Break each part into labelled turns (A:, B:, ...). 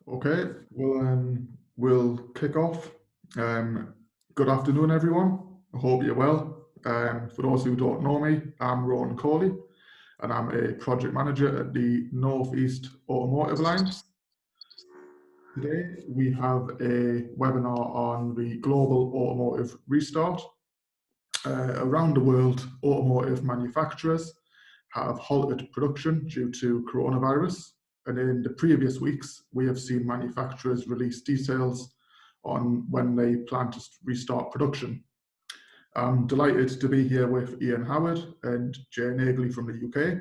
A: Okay, we'll kick off. Good afternoon, everyone. I hope you're well. For those who don't know me, I'm Rowan Coley, and I'm a project manager at the Northeast Automotive Alliance. Today, we have a webinar on the global automotive restart. Around the world, automotive manufacturers have halted production due to coronavirus. And in the previous weeks, we have seen manufacturers release details on when they plan to restart production. I'm delighted to be here with Ian Howard and Jay Nagley from the UK.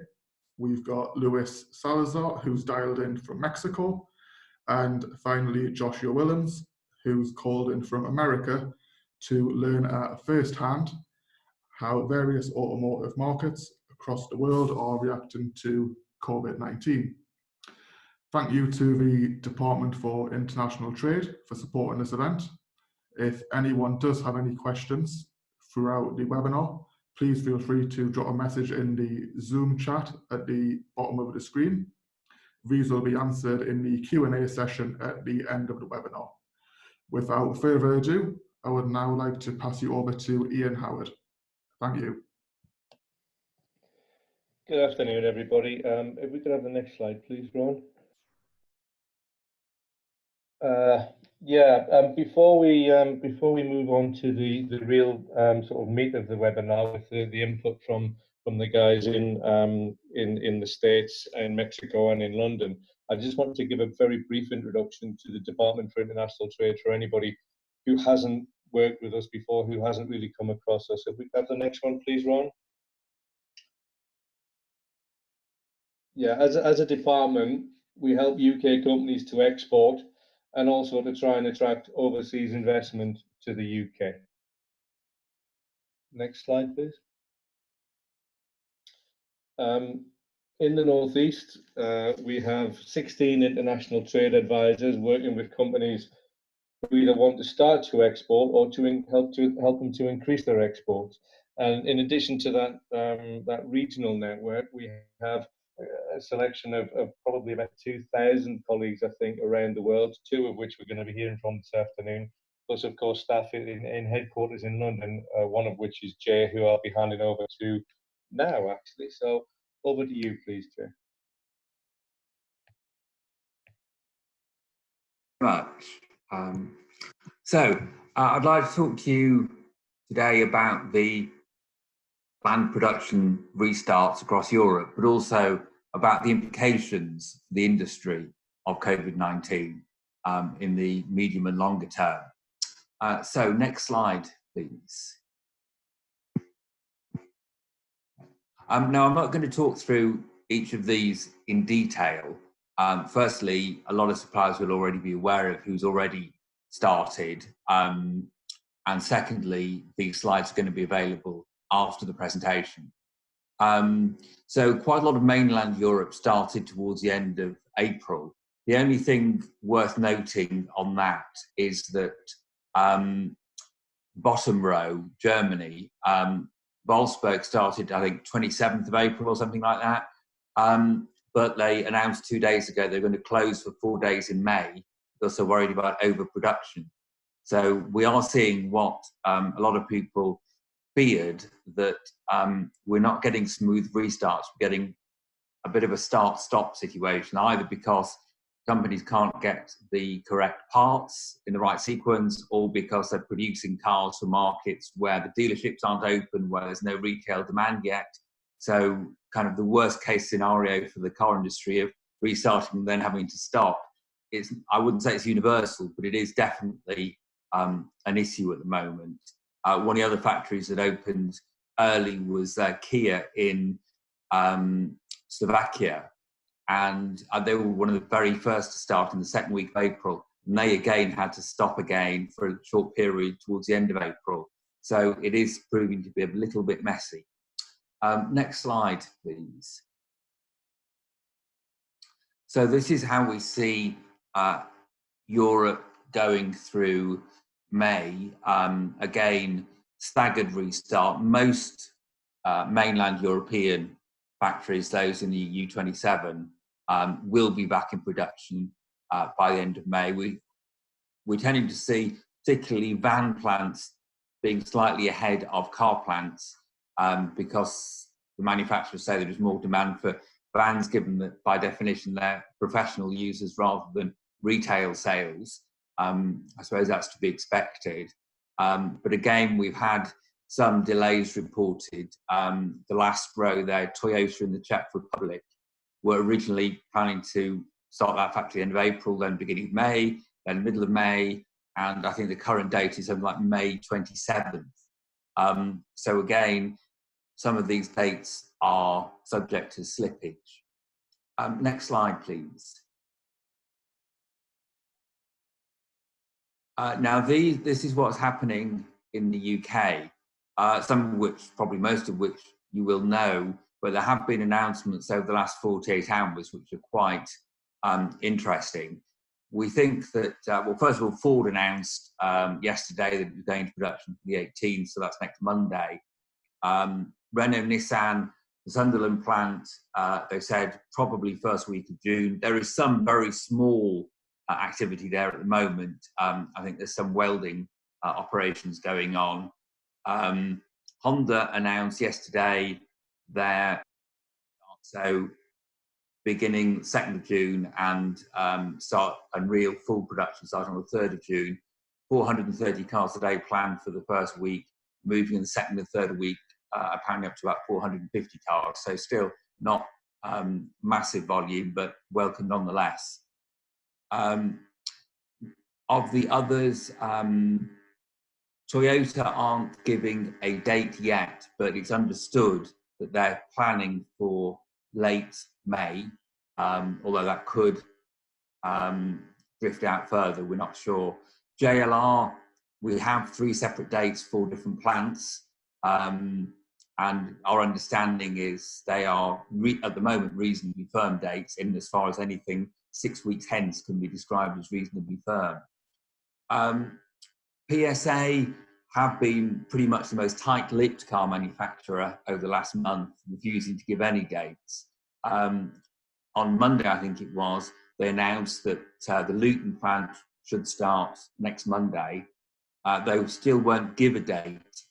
A: We've got Luis Salazar, who's dialed in from Mexico, and finally Joshua Willems, who's called in from America to learn firsthand how various automotive markets across the world are reacting to COVID-19. Thank you to the Department for International Trade for supporting this event. If anyone does have any questions throughout the webinar, please feel free to drop a message in the Zoom chat at the bottom of the screen. These will be answered in the Q&A session at the end of the webinar. Without further ado, I would now like to pass you over to Ian Howard. Thank you.
B: Good afternoon, everybody. If we could have the next slide, please, Ron. Before we move on to the real sort of meat of the webinar with the input from the guys in the States, in Mexico, and in London, I just want to give a very brief introduction to the Department for International Trade for anybody who hasn't worked with us before, who hasn't really come across us. If we could have the next one, please, Ron. Yeah, as a department, we help UK companies to export and also to try and attract overseas investment to the UK. Next slide, please. In the Northeast, we have 16 international trade advisors working with companies who either want to start to export or to help them to increase their exports. And in addition to that, that regional network, we have a selection of probably about 2,000 colleagues, I think, around the world, two of which we're going to be hearing from this afternoon, plus, of course, staff in headquarters in London, one of which is Jay, who I'll be handing over to now, actually. So over to you, please, Jay.
C: Much. I'd like to talk to you today about the planned production restarts across Europe, but also about the implications for the industry of COVID-19 in the medium and longer term. So next slide, please. Now, I'm not going to talk through each of these in detail. Firstly, a lot of suppliers will already be aware of who's already started. And secondly, these slides are going to be available after the presentation. So quite a lot of mainland Europe started towards the end of April. The only thing worth noting on that is that bottom row, Germany, Wolfsburg started, I think, 27th of April or something like that. But they announced 2 days ago they're going to close for 4 days in May because they're worried about overproduction. So we are seeing what a lot of people feared, that we're not getting smooth restarts, we're getting a bit of a start-stop situation, either because companies can't get the correct parts in the right sequence, or because they're producing cars for markets where the dealerships aren't open, where there's no retail demand yet. So kind of the worst case scenario for the car industry of restarting and then having to stop, I wouldn't say it's universal, but it is definitely an issue at the moment. One of the other factories that opened early was Kia in Slovakia, and they were one of the very first to start in the second week of April, and they again had to stop again for a short period towards the end of April. So it is proving to be a little bit messy. Next slide, please. So this is how we see Europe going through May. Again, staggered restart. Most mainland European factories, those in the EU27, will be back in production by the end of May. We're tending to see particularly van plants being slightly ahead of car plants because the manufacturers say there is more demand for vans, given that by definition they're professional users rather than retail sales. I suppose that's to be expected. But again, we've had some delays reported. The last row there, Toyota in the Czech Republic, were originally planning to start that factory end of April, then beginning of May, then middle of May, and I think the current date is something like May 27th. So again, some of these dates are subject to slippage. Next slide, please. Now, this is what's happening in the UK, some of which, probably most of which you will know, but there have been announcements over the last 48 hours which are quite interesting. We think that, well, first of all, Ford announced yesterday that it was going to production for the 18th, so that's next Monday. Renault Nissan, the Sunderland plant, they said probably first week of June. There is some very small activity there at the moment. I think there's some welding operations going on. Honda announced yesterday their so beginning 2nd of June and start and real full production starting on the 3rd of June. 430 cars a day planned for the first week, moving in the second and third week, apparently up to about 450 cars. So still not massive volume, but welcome nonetheless. Of the others, Toyota aren't giving a date yet, but it's understood that they're planning for late May, although that could drift out further, we're not sure. JLR, we have 3 separate dates for different plants, and our understanding is they are, at the moment, reasonably firm dates, in as far as anything 6 weeks hence can be described as reasonably firm. PSA have been pretty much the most tight-lipped car manufacturer over the last month, refusing to give any dates. On Monday, I think it was, they announced that the Luton plant should start next Monday. They still won't give a date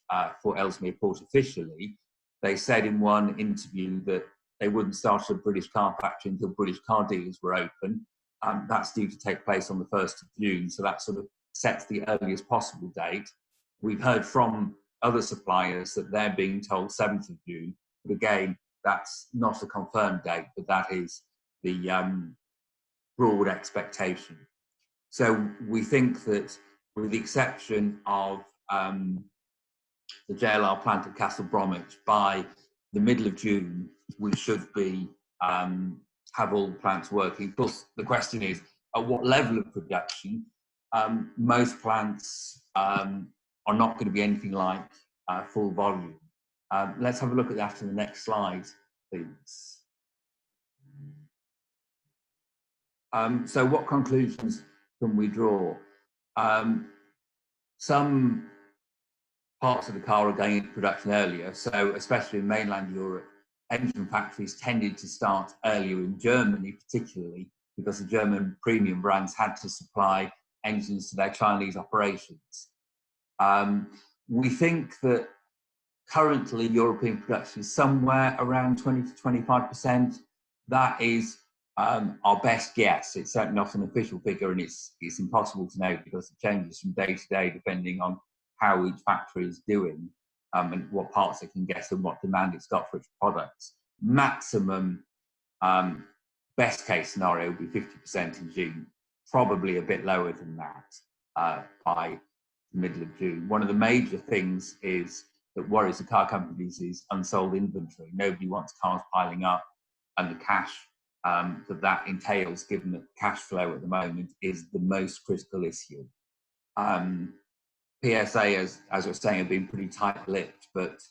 C: for Ellesmere Port officially. They said in one interview that they wouldn't start a British car factory until British car dealers were open. That's due to take place on the 1st of June, so that sort of sets the earliest possible date. We've heard from other suppliers that they're being told 7th of June, but again, that's not a confirmed date, but that is the broad expectation. So we think that, with the exception of the JLR plant at Castle Bromwich, by the middle of June, we should be have all the plants working. Of course, the question is, at what level of production? Most plants are not going to be anything like full volume. Let's have a look at that in the next slide, please. So what conclusions can we draw? Some parts of the car are going into production earlier, so especially in mainland Europe, engine factories tended to start earlier in Germany, particularly because the German premium brands had to supply engines to their Chinese operations. We think that currently European production is somewhere around 20 to 25%. That is our best guess. It's certainly not an official figure, and it's impossible to know because it changes from day to day depending on how each factory is doing and what parts it can get and what demand it's got for its products. Maximum best case scenario would be 50% in June, probably a bit lower than that by the middle of June. One of the major things that worries the car companies is unsold inventory. Nobody wants cars piling up, and the cash that entails, given that cash flow at the moment is the most critical issue. PSA, as I was saying, have been pretty tight-lipped, but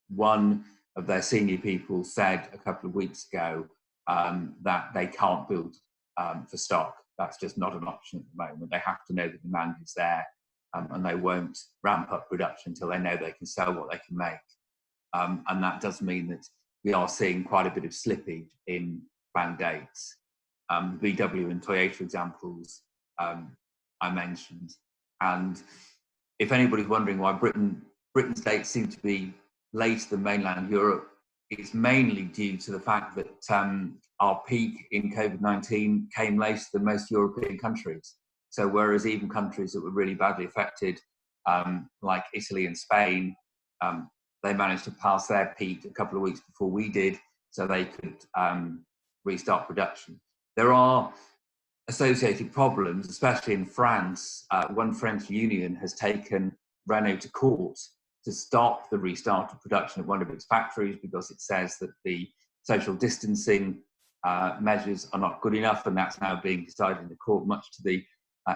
C: one of their senior people said a couple of weeks ago that they can't build for stock. That's just not an option at the moment. They have to know the demand is there, and they won't ramp up production until they know they can sell what they can make. And that does mean that we are seeing quite a bit of slippage in planned dates. the VW and Toyota examples I mentioned. And if anybody's wondering why Britain's dates seem to be later than mainland Europe, it's mainly due to the fact that our peak in COVID-19 came later than most European countries. So whereas even countries that were really badly affected, like Italy and Spain, they managed to pass their peak a couple of weeks before we did, so they could restart production. There are associated problems, especially in France. One French union has taken Renault to court to stop the restart of production at one of its factories because it says that the social distancing measures are not good enough, and that's now being decided in the court, much to the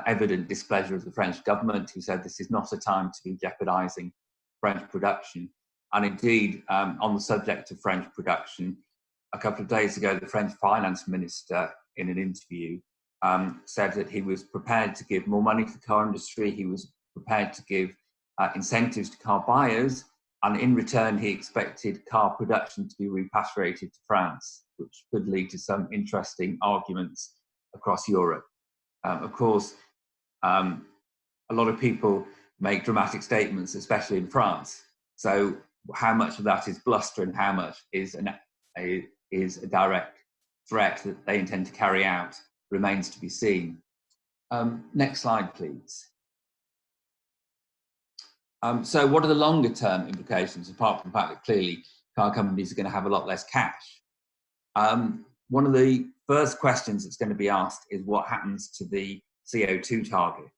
C: evident displeasure of the French government, who said this is not a time to be jeopardising French production. And indeed, on the subject of French production, a couple of days ago, the French finance minister, in an interview, said that he was prepared to give more money to the car industry. He was prepared to give incentives to car buyers, and in return, he expected car production to be repatriated to France, which could lead to some interesting arguments across Europe. Of course, a lot of people make dramatic statements, especially in France. So how much of that is bluster and how much is a direct threat that they intend to carry out remains to be seen. Next slide, please. So what are the longer term implications, apart from the fact that clearly car companies are going to have a lot less cash? One of the first questions that's going to be asked is what happens to the CO2 target.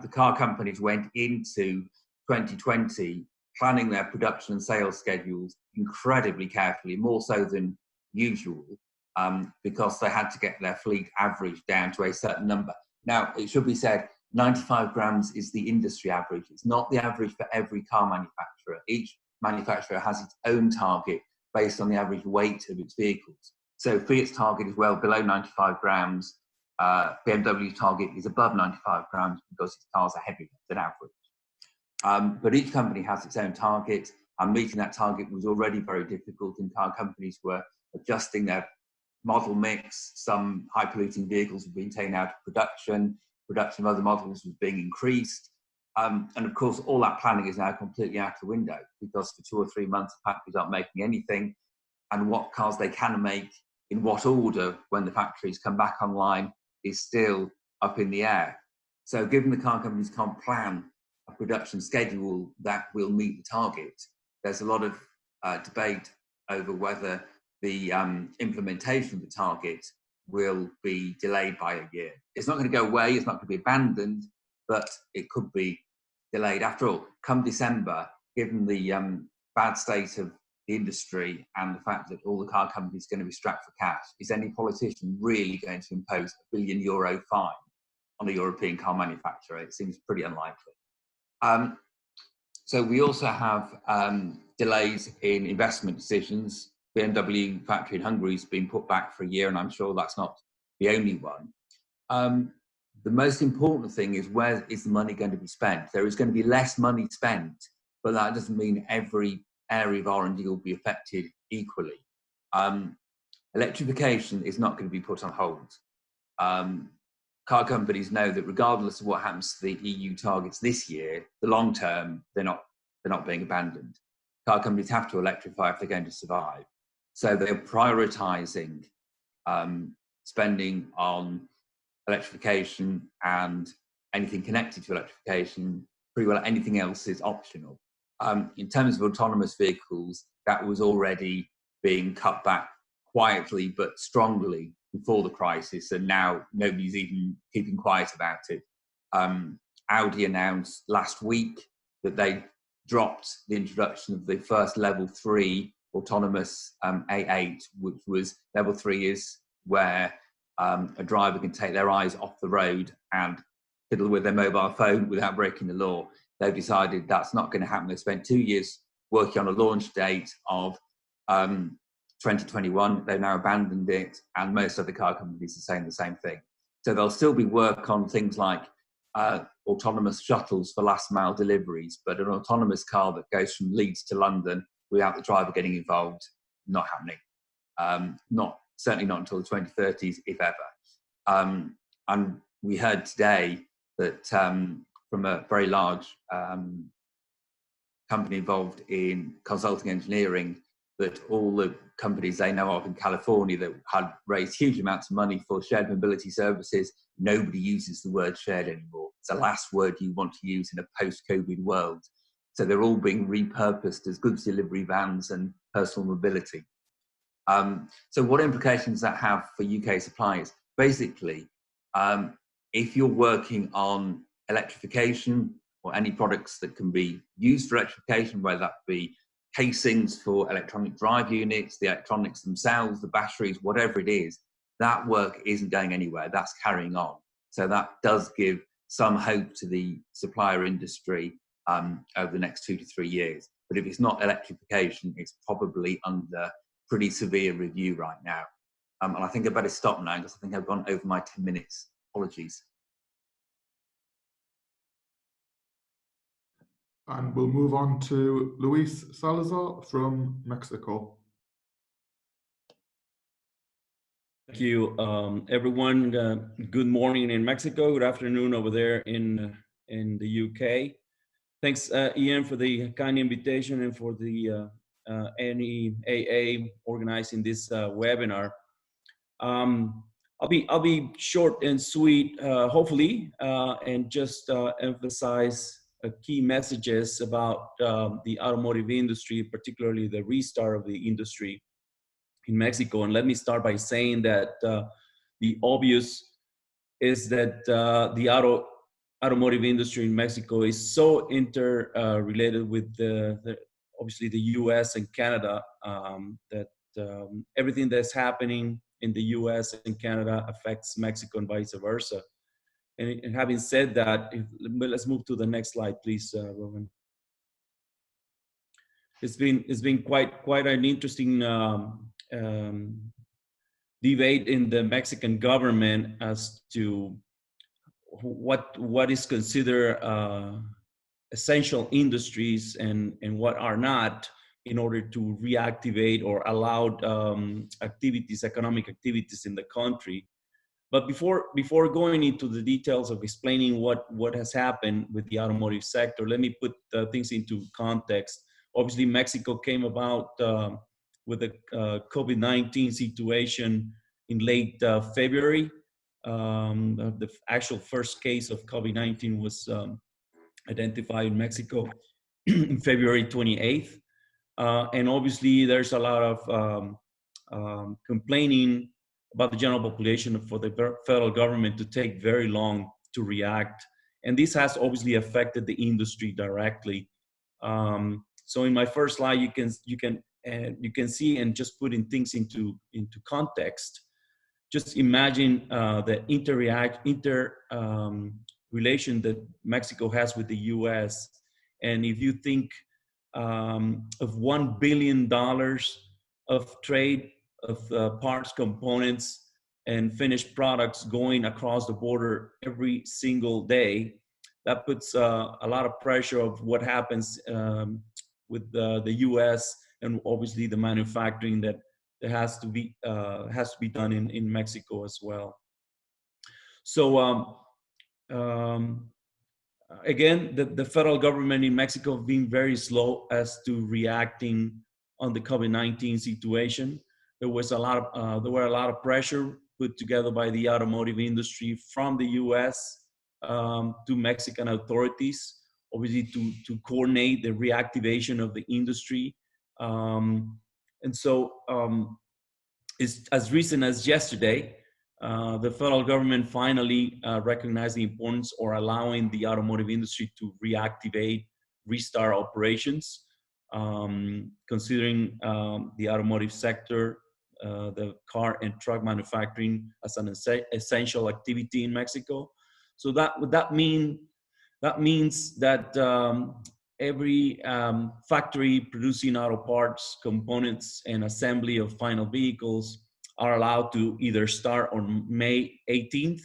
C: The car companies went into 2020 planning their production and sales schedules incredibly carefully, more so than usual, because they had to get their fleet average down to a certain number. Now, it should be said, 95 grams is the industry average. It's not the average for every car manufacturer. Each manufacturer has its own target based on the average weight of its vehicles. So Fiat's target is well below 95 grams. BMW's target is above 95 grams because its cars are heavier than average. But each company has its own target, and meeting that target was already very difficult, and car companies were adjusting their model mix. Some high-polluting vehicles were being taken out of production. Production of other models was being increased. And of course, all that planning is now completely out the window, because for 2 or 3 months, the factories aren't making anything, and what cars they can make in what order when the factories come back online is still up in the air. So given the car companies can't plan a production schedule that will meet the target, there's a lot of debate over whether the implementation of the target will be delayed by a year. It's not going to go away, it's not going to be abandoned, but it could be delayed. After all, come December, given the bad state of the industry and the fact that all the car companies are going to be strapped for cash, is any politician really going to impose a €1 billion fine on a European car manufacturer? It seems pretty unlikely. So we also have delays in investment decisions. BMW factory in Hungary has been put back for a year, and I'm sure that's not the only one. The most important thing is, where is the money going to be spent? There is going to be less money spent, but that doesn't mean every area of R&D will be affected equally. Electrification is not going to be put on hold. Car companies know that regardless of what happens to the EU targets this year, the long term, they're not being abandoned. Car companies have to electrify if they're going to survive. So they're prioritising spending on electrification, and anything connected to electrification. Pretty well anything else is optional. In terms of autonomous vehicles, that was already being cut back quietly but strongly before the crisis, and now nobody's even keeping quiet about it. Audi announced last week that they dropped the introduction of the first level 3 autonomous A8, which was level 3 is where a driver can take their eyes off the road and fiddle with their mobile phone without breaking the law. They've decided that's not going to happen. They spent 2 years working on a launch date of 2021. They've now abandoned it, and most other car companies are saying the same thing. So there'll still be work on things like autonomous shuttles for last mile deliveries, but an autonomous car that goes from Leeds to London without the driver getting involved, not happening. Certainly not until the 2030s, if ever. And we heard today that from a very large company involved in consulting engineering, that all the companies they know of in California that had raised huge amounts of money for shared mobility services, nobody uses the word shared anymore. It's the last word you want to use in a post-COVID world. So they're all being repurposed as goods delivery vans and personal mobility. So what implications does that have for UK suppliers? Basically, if you're working on electrification or any products that can be used for electrification, whether that be casings for electronic drive units, the electronics themselves, the batteries, whatever it is, that work isn't going anywhere. That's carrying on. So that does give some hope to the supplier industry over the next 2 to 3 years. But if it's not electrification, it's probably under pretty severe review right now. And I think I better stop now because I think I've gone over my 10 minutes. Apologies.
A: And we'll move on to Luis Salazar from Mexico.
D: Thank you, everyone. Good morning in Mexico. Good afternoon over there in the UK. Thanks, Ian, for the kind invitation and for the NEAA organizing this webinar. I'll be short and sweet, hopefully, and just emphasize key messages about the automotive industry, particularly the restart of the industry in Mexico. And let me start by saying that the obvious is that the automotive industry in Mexico is so interrelated with obviously the US and Canada, that everything that's happening in the US and Canada affects Mexico and vice versa. And having said that, let's move to the next slide, please, Rowan. It's been quite an interesting debate in the Mexican government as to what is considered essential industries and what are not, in order to reactivate or allow economic activities in the country. But before going into the details of explaining what has happened with the automotive sector, let me put things into context. Obviously, Mexico came about with the COVID-19 situation in late February. The actual first case of COVID-19 was identified in Mexico in February 28th. And obviously, there's a lot of complaining about the general population for the federal government to take very long to react. And this has obviously affected the industry directly. So in my first slide, you can see, and just putting things into context, just imagine the relation that Mexico has with the US. And if you think of $1 billion of trade of parts, components, and finished products going across the border every single day, that puts a lot of pressure of what happens with the US, and obviously the manufacturing that has to be done in Mexico as well. So again, the federal government in Mexico have been very slow as to reacting on the COVID-19 situation. There were a lot of pressure put together by the automotive industry from the US to Mexican authorities, obviously to coordinate the reactivation of the industry. And so it's as recent as yesterday, the federal government finally recognized the importance or allowing the automotive industry to reactivate, restart operations, considering the automotive sector, the car and truck manufacturing as an essential activity in Mexico. So that means that every factory producing auto parts, components, and assembly of final vehicles are allowed to either start on May 18th,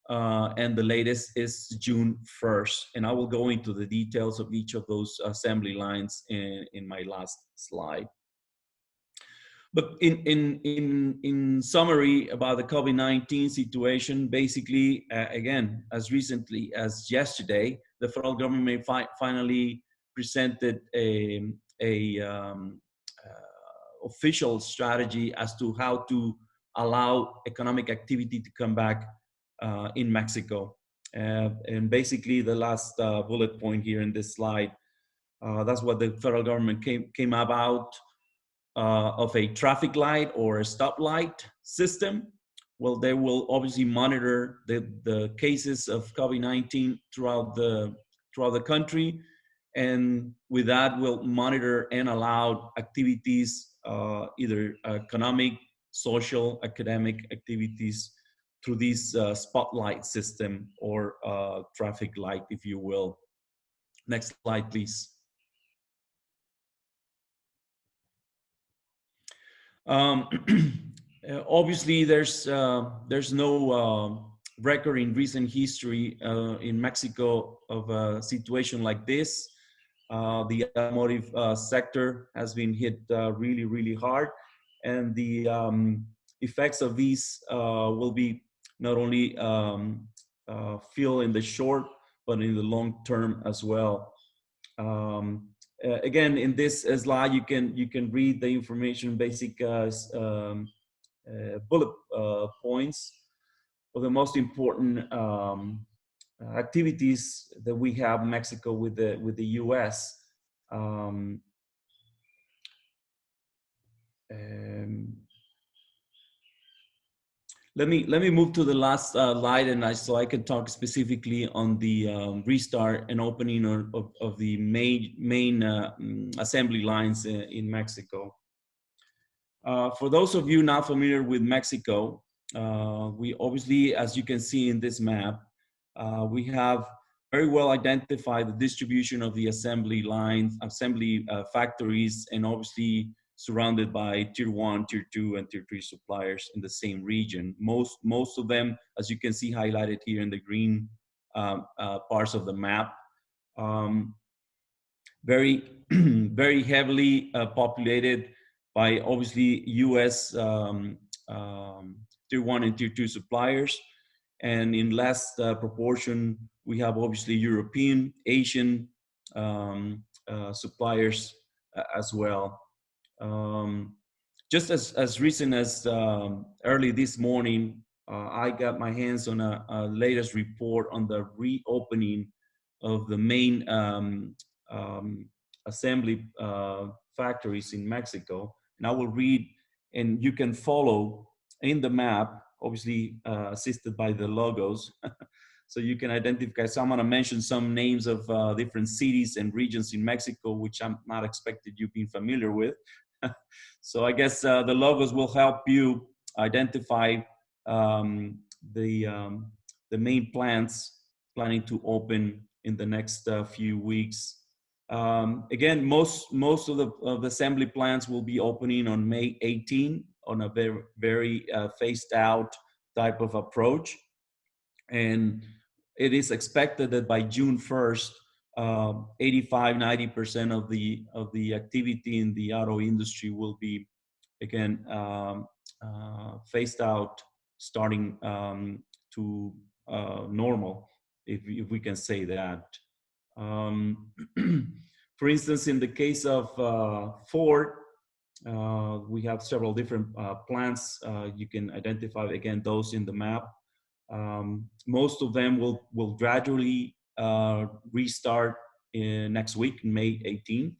D: and the latest is June 1st. And I will go into the details of each of those assembly lines in my last slide. But in summary about the COVID-19 situation, basically, again, as recently as yesterday, the federal government finally presented a official strategy as to how to allow economic activity to come back in Mexico. And basically, the last bullet point here in this slide, that's what the federal government came about. Of a traffic light or a stoplight system. Well, they will obviously monitor the cases of COVID-19 throughout the country, and with that, will monitor and allow activities, either economic, social, academic activities through this spotlight system or traffic light, if you will. Next slide, please. Obviously, there's no record in recent history in Mexico of a situation like this. The automotive sector has been hit really, really hard, and the effects of these will be not only feel in the short, but in the long term as well. Again, in this slide, you can read the information, basic bullet points of the most important activities that we have in Mexico with the U.S. Let me move to the last slide, and so I can talk specifically on the restart and opening of the main assembly lines in Mexico. For those of you not familiar with Mexico, we obviously, as you can see in this map, we have very well identified the distribution of the assembly lines, assembly factories, and obviously surrounded by tier 1, tier 2, and tier 3 suppliers in the same region. Most of them, as you can see highlighted here in the green parts of the map, very, very heavily populated by obviously US tier 1 and tier 2 suppliers. And in less proportion, we have obviously European, Asian suppliers as well. Just as recent as early this morning, I got my hands on a latest report on the reopening of the main assembly factories in Mexico. And I will read, and you can follow in the map, obviously assisted by the logos. So you can identify. So I'm going to mention some names of different cities and regions in Mexico, which I'm not expected you being familiar with. So I guess the logos will help you identify the main plants planning to open in the next few weeks. Again, most of the assembly plants will be opening on May 18 on a very phased out type of approach. And it is expected that by June 1st, 85–90% of the activity in the auto industry will be, again, phased out, starting to normal, if we can say that. For instance, in the case of Ford, we have several different plants. You can identify, again, those in the map. Most of them will gradually restart next week, May 18th.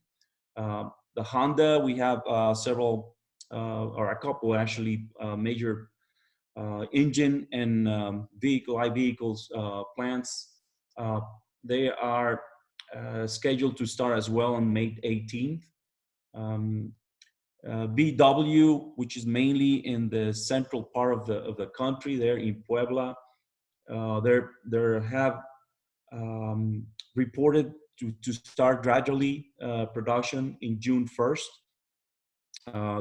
D: The Honda, we have several, or a couple actually, major engine and light vehicles plants. They are scheduled to start as well on May 18th. VW, which is mainly in the central part of the country, there in Puebla, they have reported to start gradually production in June 1st.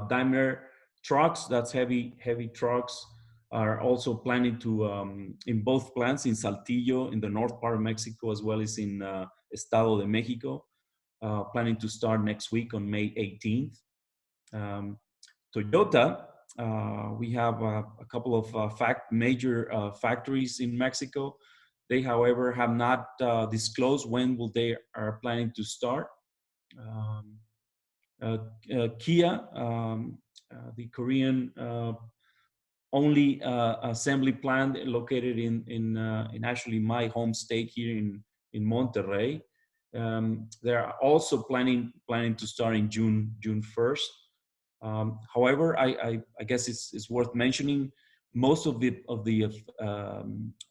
D: Daimler trucks, that's heavy trucks, are also planning to, in both plants, in Saltillo, in the north part of Mexico, as well as in Estado de Mexico, planning to start next week on May 18th. Toyota, we have a couple of major factories in Mexico. They, however, have not disclosed when will they are planning to start. Kia, the Korean only assembly plant located in actually my home state here in Monterrey. They're also planning to start in June 1st. However, I guess it's worth mentioning most of the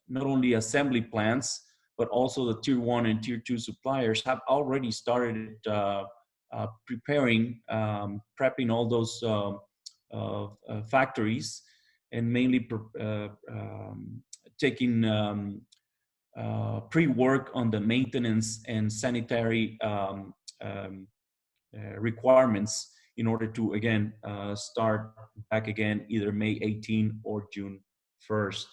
D: not only assembly plants but also the tier 1 and tier 2 suppliers have already started preparing, prepping all those factories, and mainly taking pre-work on the maintenance and sanitary requirements in order to, again, start back again either May 18 or June 1st.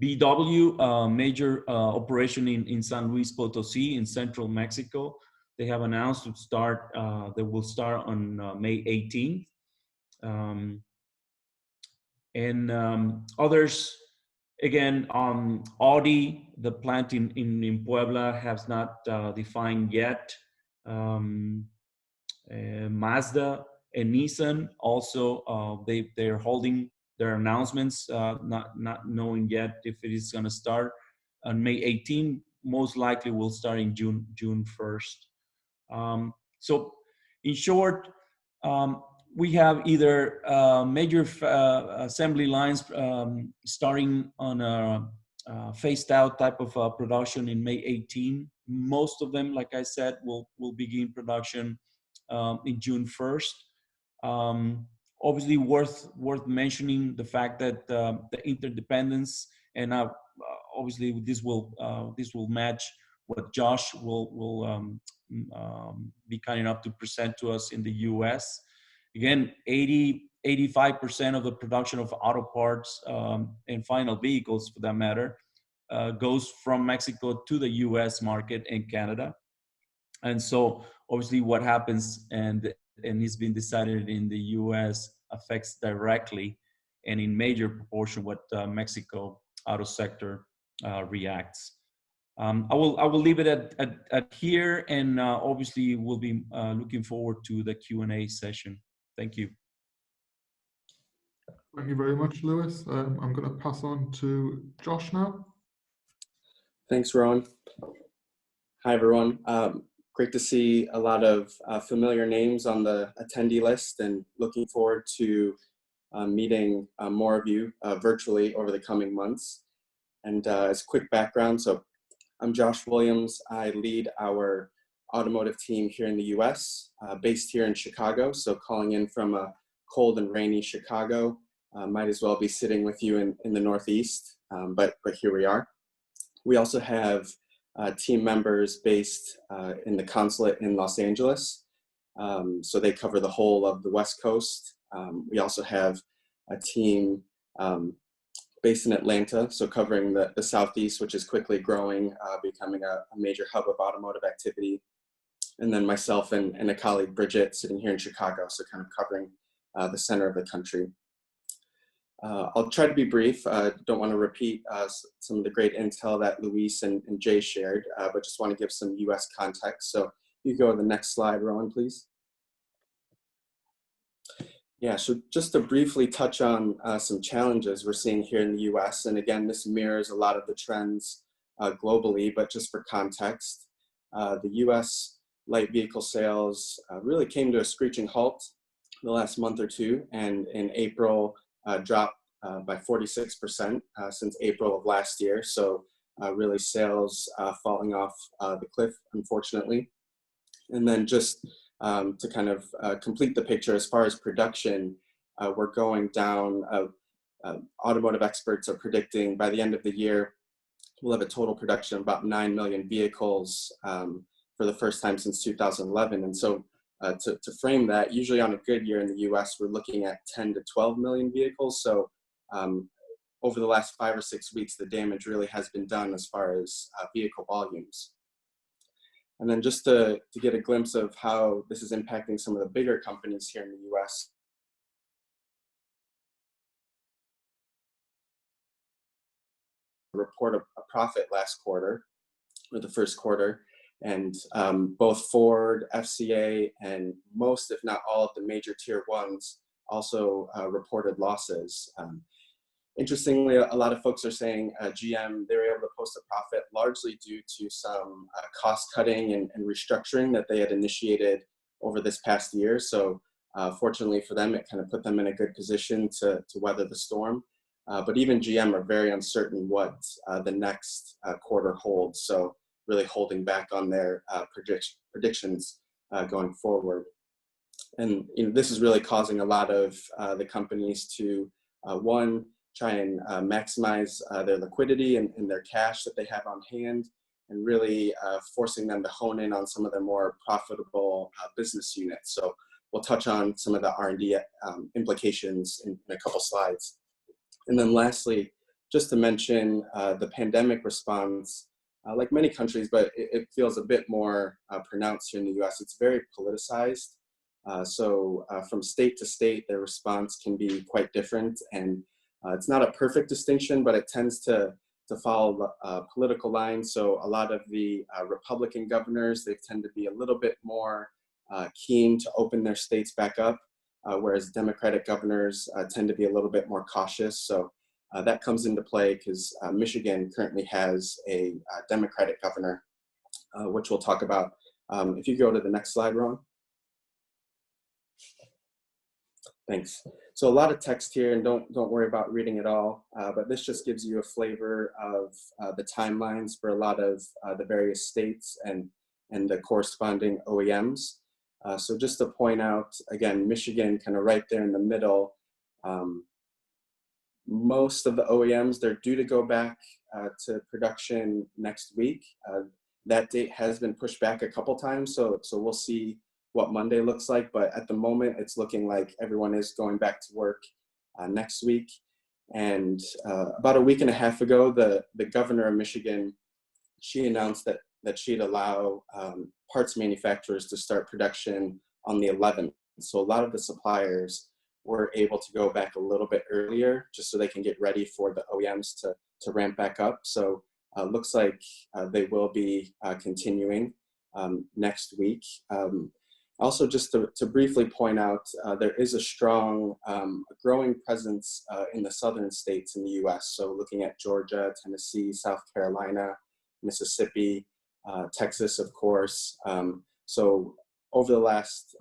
D: BW, major operation in San Luis Potosí in central Mexico. They have announced to start, they will start on May 18th. Others, again, Audi, the plant in Puebla has not defined yet. Mazda and Nissan also, they're holding their announcements, not knowing yet if it is going to start on May 18. Most likely will start in June 1st. So in short, we have either major assembly lines starting on a phased out type of production in May 18. Most of them, like I said, will begin production in June 1st. Obviously worth mentioning the fact that the interdependence, and obviously this will match what Josh will be kind enough to present to us in the US. Again, 85% of the production of auto parts and final vehicles, for that matter, goes from Mexico to the US market and Canada. And so obviously what happens and it's been decided in the US affects directly and in major proportion what Mexico auto sector reacts. I will leave it at here, and obviously we'll be looking forward to the Q&A session. Thank you.
A: Thank you very much, Lewis. I'm going to pass on to Josh now.
E: Thanks, Ron. Hi, everyone. Great to see a lot of familiar names on the attendee list, and looking forward to meeting more of you virtually over the coming months. And as a quick background, so I'm Josh Williams. I lead our automotive team here in the US, based here in Chicago. So calling in from a cold and rainy Chicago. Might as well be sitting with you in the Northeast, but here we are. We also have team members based in the consulate in Los Angeles. So they cover the whole of the West Coast. We also have a team based in Atlanta, so covering the Southeast, which is quickly growing, becoming a major hub of automotive activity. And then myself and a colleague, Bridget, sitting here in Chicago, so kind of covering the center of the country. I'll try to be brief. Don't want to repeat some of the great intel that Luis and Jay shared, but just want to give some US context. So you go to the next slide, Rowan, please. Yeah, so just to briefly touch on some challenges we're seeing here in the US. And again, this mirrors a lot of the trends globally, but just for context, the US light vehicle sales really came to a screeching halt the last month or two, and in April dropped by 46% since April of last year. So really sales falling off the cliff, unfortunately. And then just to kind of complete the picture, as far as production, we're going down. Automotive experts are predicting by the end of the year, we'll have a total production of about 9 million vehicles for the first time since 2011. And so to frame that, usually on a good year in the US, we're looking at 10 to 12 million vehicles. So over the last 5 or 6 weeks, the damage really has been done as far as vehicle volumes. And then just to get a glimpse of how this is impacting some of the bigger companies here in the US, report a profit last quarter, or the first quarter, and both Ford, FCA, and most, if not all, of the major tier ones also reported losses. Interestingly, a lot of folks are saying GM, they were able to post a profit largely due to some cost cutting and restructuring that they had initiated over this past year. So fortunately for them, it kind of put them in a good position to weather the storm. But even GM are very uncertain what the next quarter holds. So really holding back on their predictions going forward. And this is really causing a lot of the companies to, one, try and maximize their liquidity and their cash that they have on hand, and really forcing them to hone in on some of their more profitable business units. So we'll touch on some of the R&D implications in a couple slides. And then lastly, just to mention the pandemic response, like many countries, but it feels a bit more pronounced here in the US. It's very politicized. So from state to state, their response can be quite different. And it's not a perfect distinction, but it tends to follow political lines. So a lot of the Republican governors, they tend to be a little bit more keen to open their states back up, whereas Democratic governors tend to be a little bit more cautious. So that comes into play because Michigan currently has a Democratic governor, which we'll talk about. If you go to the next slide, Ron. Thanks. So a lot of text here, and don't worry about reading it all, but this just gives you a flavor of the timelines for a lot of the various states and the corresponding OEMs. So just to point out, again, Michigan kind of right there in the middle, most of the OEMs, they're due to go back to production next week. That date has been pushed back a couple times, so we'll see what Monday looks like, but at the moment it's looking like everyone is going back to work next week. And about a week and a half ago, the governor of Michigan, she announced that she'd allow parts manufacturers to start production on the 11th. So a lot of the suppliers were able to go back a little bit earlier just so they can get ready for the OEMs to ramp back up. So looks like they will be continuing next week. Also, just to briefly point out, there is a strong, growing presence in the southern states in the US. So looking at Georgia, Tennessee, South Carolina, Mississippi, Texas, of course. So over the last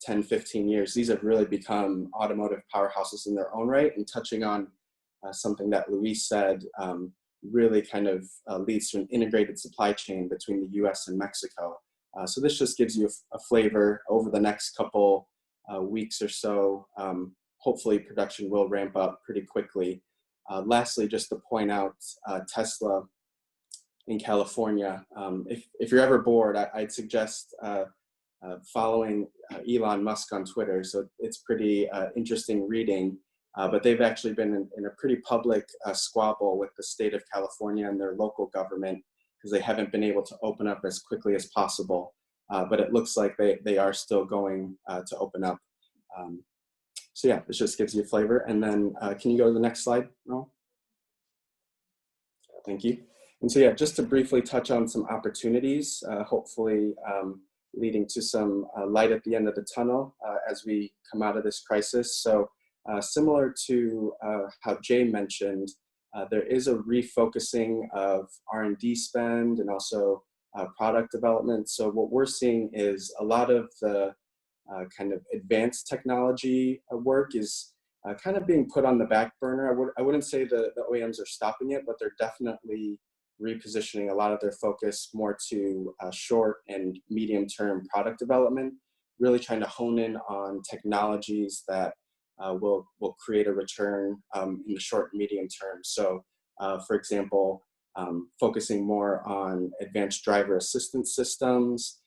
E: 10, 15 years, these have really become automotive powerhouses in their own right. And touching on something that Luis said, really kind of leads to an integrated supply chain between the US and Mexico. So this just gives you a flavor over the next couple weeks or so. Hopefully production will ramp up pretty quickly. Lastly, just to point out Tesla in California. If you're ever bored, I'd suggest following Elon Musk on Twitter. So it's pretty interesting reading, but they've actually been in a pretty public squabble with the state of California and their local government, because they haven't been able to open up as quickly as possible. But it looks like they are still going to open up. So yeah, this just gives you a flavor. And then can you go to the next slide, Ron? Thank you. And so yeah, just to briefly touch on some opportunities, hopefully leading to some light at the end of the tunnel as we come out of this crisis. So similar to how Jay mentioned, there is a refocusing of R&D spend and also product development. So what we're seeing is a lot of the kind of advanced technology work is kind of being put on the back burner. I wouldn't say the OEMs are stopping it, but they're definitely repositioning a lot of their focus more to short and medium term product development, really trying to hone in on technologies that will create a return in the short and medium term. So, for example, focusing more on advanced driver assistance systems,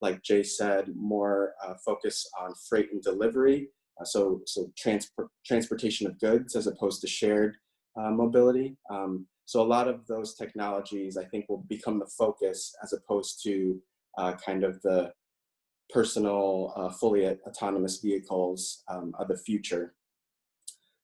E: like Jay said, more focus on freight and delivery, so transportation of goods as opposed to shared mobility. So a lot of those technologies, I think, will become the focus as opposed to kind of the personal, fully autonomous vehicles of the future.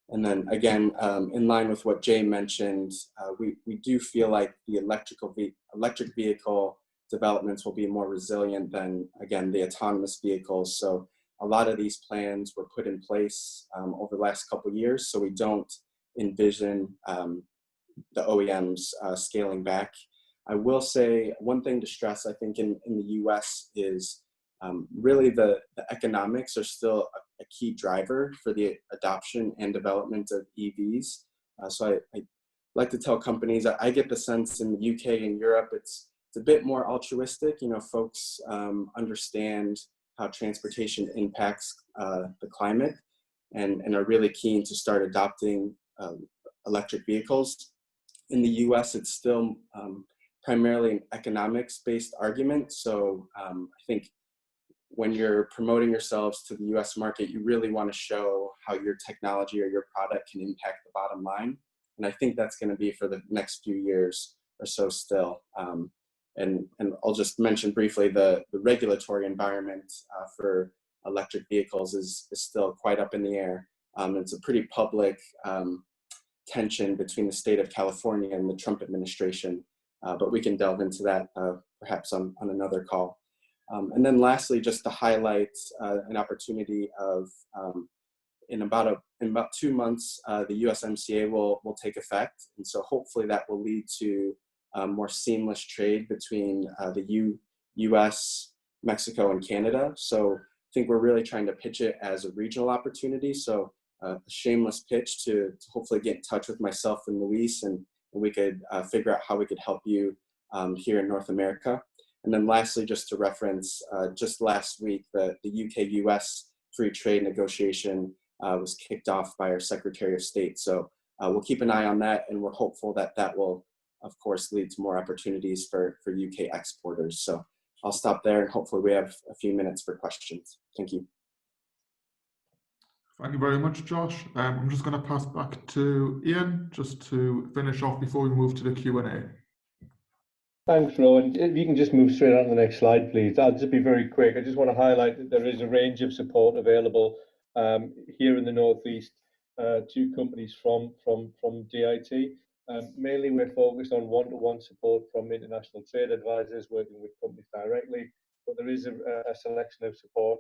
E: And then again, in line with what Jay mentioned, we do feel like the electric vehicle developments will be more resilient than, again, the autonomous vehicles. So a lot of these plans were put in place over the last couple of years, so we don't envision the OEMs scaling back. I will say one thing to stress, I think, in the US is really the economics are still a key driver for the adoption and development of EVs. So I like to tell companies, I get the sense in the UK and Europe, it's a bit more altruistic. You know, folks understand how transportation impacts the climate and are really keen to start adopting electric vehicles. In the US, it's still primarily an economics-based argument. So I think when you're promoting yourselves to the US market, you really want to show how your technology or your product can impact the bottom line. And I think that's going to be for the next few years or so still. And I'll just mention briefly the regulatory environment for electric vehicles is still quite up in the air. It's a pretty public tension between the state of California and the Trump administration, but we can delve into that perhaps on another call. And then lastly, just to highlight an opportunity of in about 2 months, the USMCA will take effect. And so hopefully that will lead to more seamless trade between the US, Mexico, and Canada. So I think we're really trying to pitch it as a regional opportunity. So a shameless pitch to hopefully get in touch with myself and Luis, and we could figure out how we could help you here in North America. And then lastly, just to reference, just last week, the UK-US free trade negotiation was kicked off by our Secretary of State. So we'll keep an eye on that, and we're hopeful that that will, of course, lead to more opportunities for UK exporters. So I'll stop there, and hopefully we have a few minutes for questions. Thank you.
A: Thank you very much, Josh. I'm just going to pass back to Ian just to finish off before we move to the Q&A.
B: Thanks, Rowan. If you can just move straight on to the next slide, please. I'll just be very quick. I just want to highlight that there is a range of support available here in the Northeast to companies from DIT. Mainly, we're focused on one-to-one support from international trade advisors working with companies directly. But there is a selection of support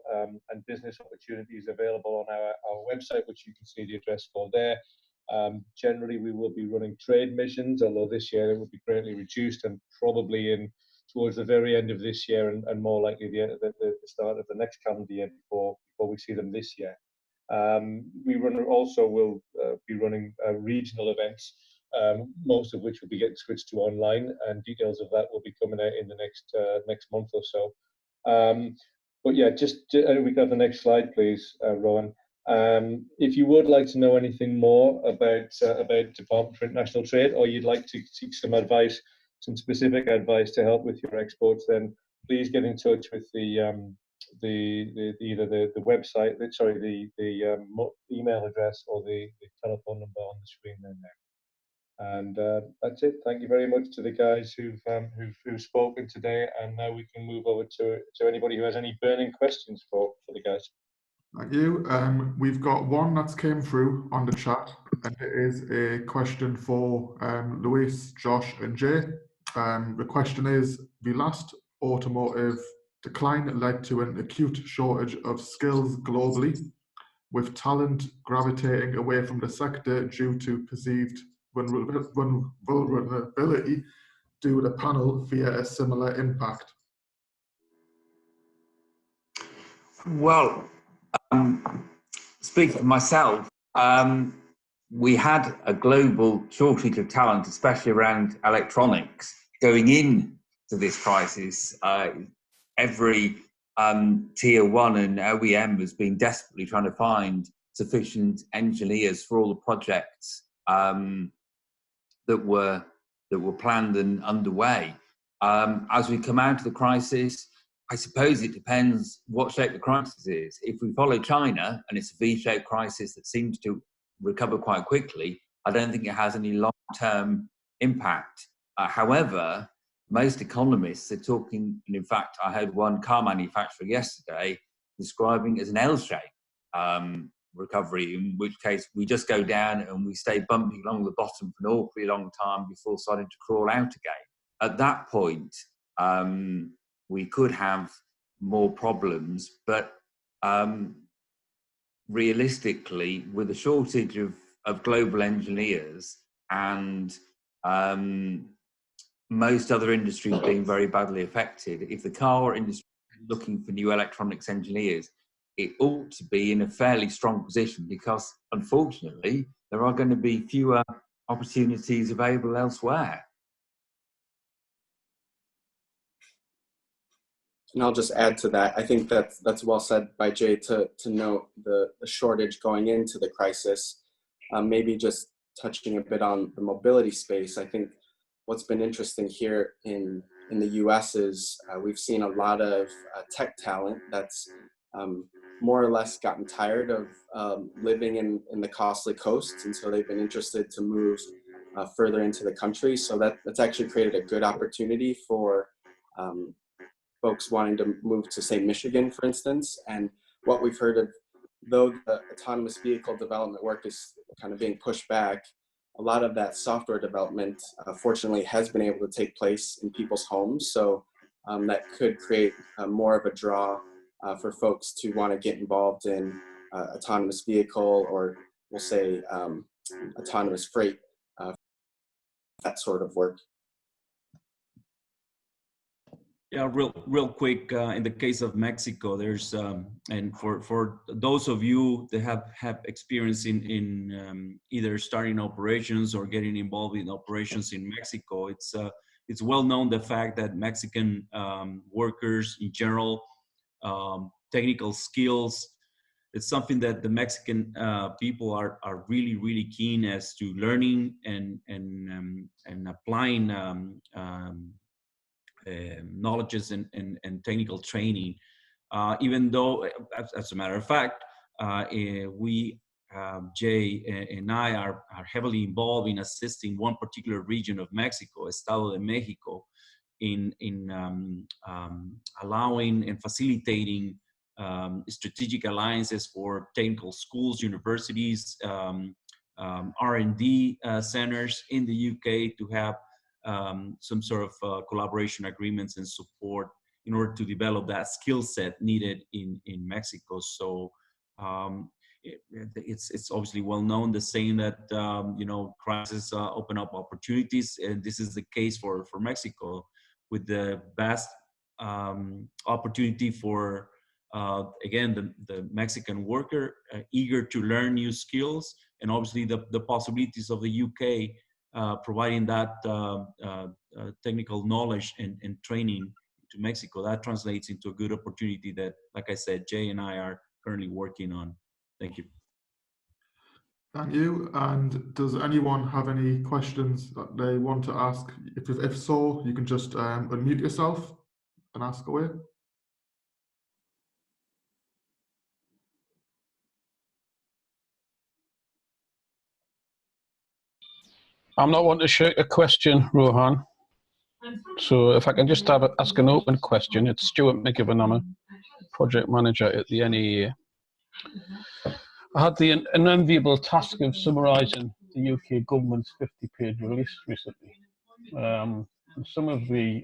B: and business opportunities available on our website, which you can see the address for there. Generally, we will be running trade missions, although this year it will be greatly reduced and probably towards the very end of this year and more likely the start of the next calendar year before we see them this year. We will be running regional events, most of which will be getting switched to online, and details of that will be coming out in the next month or so. But yeah, we can have the next slide, please, Rowan. If you would like to know anything more about Department for International Trade, or you'd like to seek some advice, some specific advice to help with your exports, then please get in touch with either the website, the email address, or the telephone number on the screen there now. And that's it. Thank you very much to the guys who've spoken today. And now we can move over to anybody who has any burning questions for the guys.
A: Thank you. We've got one that's came through on the chat, and it is a question for Luis, Josh, and Jay. The question is: the last automotive decline led to an acute shortage of skills globally, with talent gravitating away from the sector due to perceived vulnerability. Do the panel fear a similar impact?
C: Well, speaking for myself, we had a global shortage of talent, especially around electronics, going into this crisis. Every tier one and OEM has been desperately trying to find sufficient engineers for all the projects that were planned and underway. As we come out of the crisis, I suppose it depends what shape the crisis is. If we follow China and it's a V-shaped crisis that seems to recover quite quickly, I don't think it has any long-term impact. However, most economists are talking, and in fact, I heard one car manufacturer yesterday describing it as an L shape. recovery, in which case we just go down and we stay bumping along the bottom for an awfully long time before starting to crawl out again. At that point, we could have more problems, but realistically, with a shortage of global engineers and most other industries being very badly affected, if the car industry is looking for new electronics engineers, it ought to be in a fairly strong position, because unfortunately there are going to be fewer opportunities available elsewhere.
E: And I'll just add to that. I think that's well said by Jay, to note the shortage going into the crisis. Maybe just touching a bit on the mobility space. I think what's been interesting here in the US is we've seen a lot of tech talent that's more or less gotten tired of living in the costly coasts, and so they've been interested to move further into the country. So that's actually created a good opportunity for folks wanting to move to, say, Michigan, for instance. And what we've heard of, though the autonomous vehicle development work is kind of being pushed back, a lot of that software development, fortunately, has been able to take place in people's homes. So that could create more of a draw for folks to want to get involved in autonomous vehicle, or we'll say autonomous freight, that sort of work.
D: Yeah, real quick. In the case of Mexico, there's and for those of you that have experience in either starting operations or getting involved in operations in Mexico, it's well known the fact that Mexican workers in general, technical skills, it's something that the Mexican people are really keen as to learning and applying. Knowledges and technical training, even though, as a matter of fact, we, Jay and I, are heavily involved in assisting one particular region of Mexico, Estado de Mexico, in allowing and facilitating strategic alliances for technical schools, universities, R&D centers in the UK to have some sort of collaboration agreements and support in order to develop that skill set needed in Mexico. So it's obviously well known, the saying that crises open up opportunities, and this is the case for Mexico, with the vast opportunity for again the Mexican worker eager to learn new skills, and obviously the possibilities of the UK providing that technical knowledge and training to Mexico. That translates into a good opportunity that, like I said, Jay and I are currently working on. Thank you.
A: Thank you. And does anyone have any questions that they want to ask? If so, you can just unmute yourself and ask away.
F: I'm not wanting to shirk a question, Rohan. So if I can just ask an open question. It's Stuart McGibbon. I'm a project manager at the NEA. I had the unenviable task of summarising the UK government's 50-page release recently. Some of the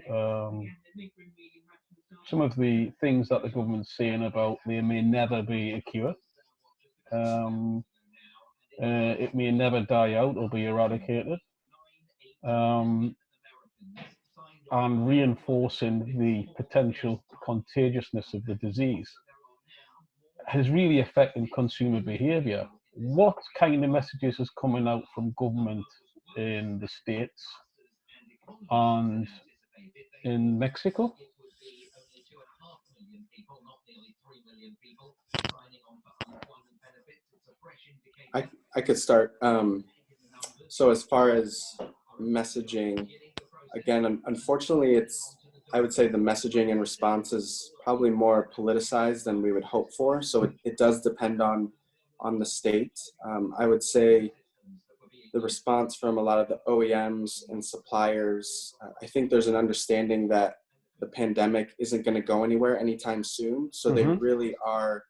F: things that the government's saying about there may never be a cure. It may never die out or be eradicated. And reinforcing the potential contagiousness of the disease has really affected consumer behaviour. What kind of messages is coming out from government in the States and in Mexico?
E: I could start. So as far as messaging, again, unfortunately, I would say the messaging and response is probably more politicized than we would hope for. So it does depend on the state. I would say the response from a lot of the OEMs and suppliers, I think there's an understanding that the pandemic isn't going to go anywhere anytime soon. So they really are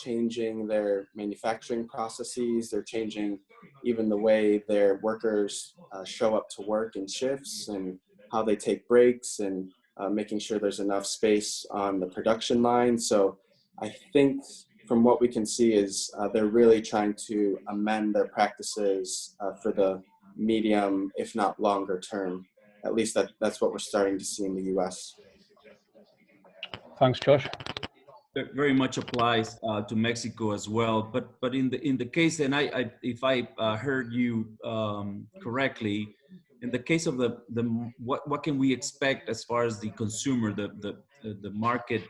E: changing their manufacturing processes. They're changing even the way their workers show up to work in shifts and how they take breaks, and making sure there's enough space on the production line. So I think from what we can see is they're really trying to amend their practices for the medium, if not longer term. At least that's what we're starting to see in the US.
F: Thanks, Josh.
D: That very much applies to Mexico as well. But in the case, and if I heard you correctly, in the case of the what can we expect as far as the consumer, the market,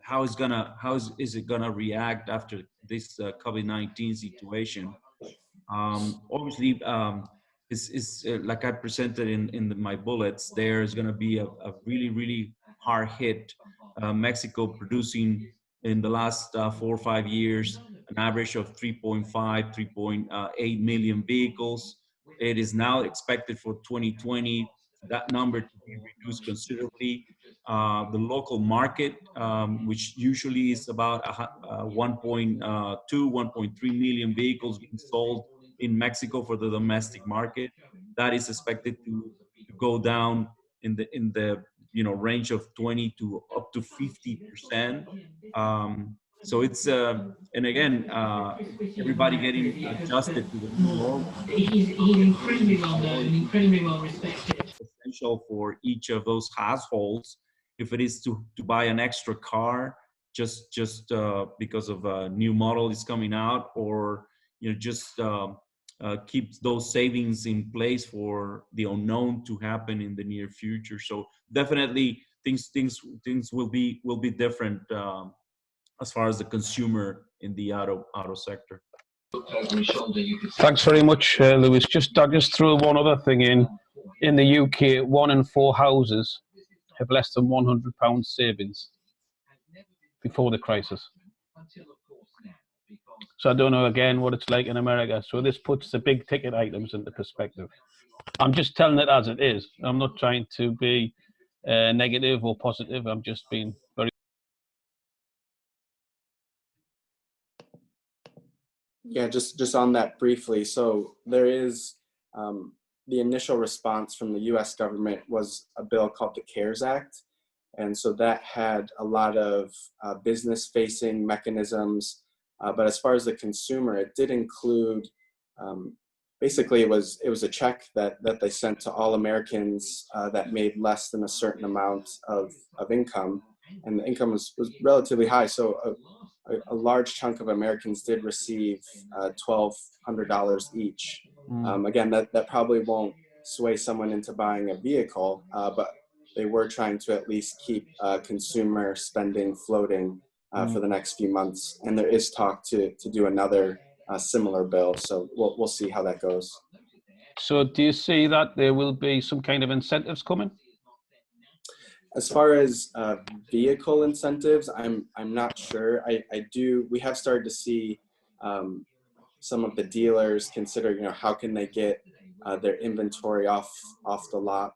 D: how is it gonna react after this COVID-19 situation? Obviously, is like I presented in my bullets, there's going to be a really hard hit. Mexico producing in the last 4 or 5 years an average of 3.5, 3.8 million vehicles. It is now expected for 2020 that number to be reduced considerably. The local market, which usually is about 1.2, 1.3 million vehicles being sold in Mexico for the domestic market, that is expected to go down in the range of 20 to up to 50%. So it's and again, everybody getting adjusted to the new normal.
G: He's incredibly well known, incredibly well respected.
D: Essential for each of those households, if it is to buy an extra car just because of a new model is coming out, or just keep those savings in place for the unknown to happen in the near future. So definitely things will be different as far as the consumer in the auto sector.
F: Thanks very much, Lewis. I'll just throw one other thing in. In the UK, 1 in 4 houses have less than £100 savings before the crisis. So I don't know, again, what it's like in America. So this puts the big ticket items into perspective. I'm just telling it as it is. I'm not trying to be negative or positive. I'm just being very...
E: Yeah, just on that briefly. So there is the initial response from the US government was a bill called the CARES Act. And so that had a lot of business-facing mechanisms. But as far as the consumer, it did include, basically it was a check that they sent to all Americans that made less than a certain amount of income. And the income was relatively high. So a large chunk of Americans did receive $1,200 each. Again, that probably won't sway someone into buying a vehicle, but they were trying to at least keep consumer spending floating for the next few months. And there is talk to do another similar bill. So we'll see how that goes.
F: So do you see that there will be some kind of incentives coming?
E: As far as vehicle incentives, I'm not sure. We have started to see some of the dealers consider, how can they get their inventory off the lot.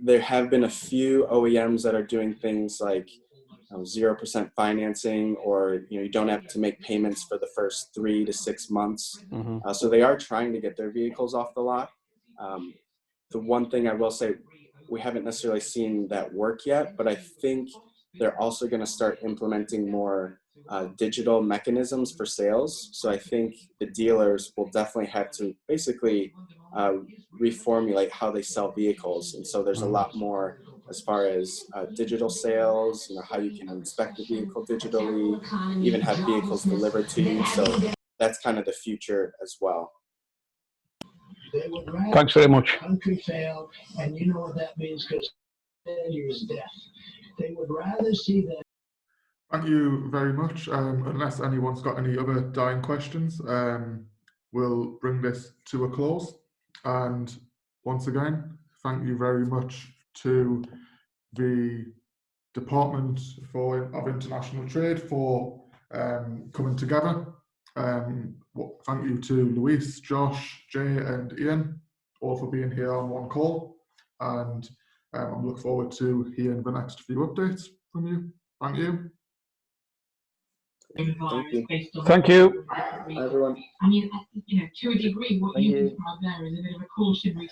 E: There have been a few OEMs that are doing things like 0% financing, or you don't have to make payments for the first 3 to 6 months. So they are trying to get their vehicles off the lot. The one thing I will say, we haven't necessarily seen that work yet, but I think they're also going to start implementing more digital mechanisms for sales. So I think the dealers will definitely have to basically reformulate how they sell vehicles. And so there's a lot more as far as digital sales, how you can inspect the vehicle digitally, even have vehicles delivered to you. So that's kind of the future as well.
F: Thanks very much.
G: Country failed, and you know what that means, because failure is death. They would rather see that.
A: Thank you very much. Unless anyone's got any other dying questions, we'll bring this to a close. And once again, thank you very much to the Department of International Trade for coming together. Thank you to Luis, Josh, Jay, and Ian, all for being here on one call. And I look forward to hearing the next few updates. from you. Thank you.
E: Thank you.
F: Thank you.
E: Bye, everyone.
H: I mean, you know, to a degree, what
I: Thank
H: you
I: you.
H: described there is a bit of a cautionary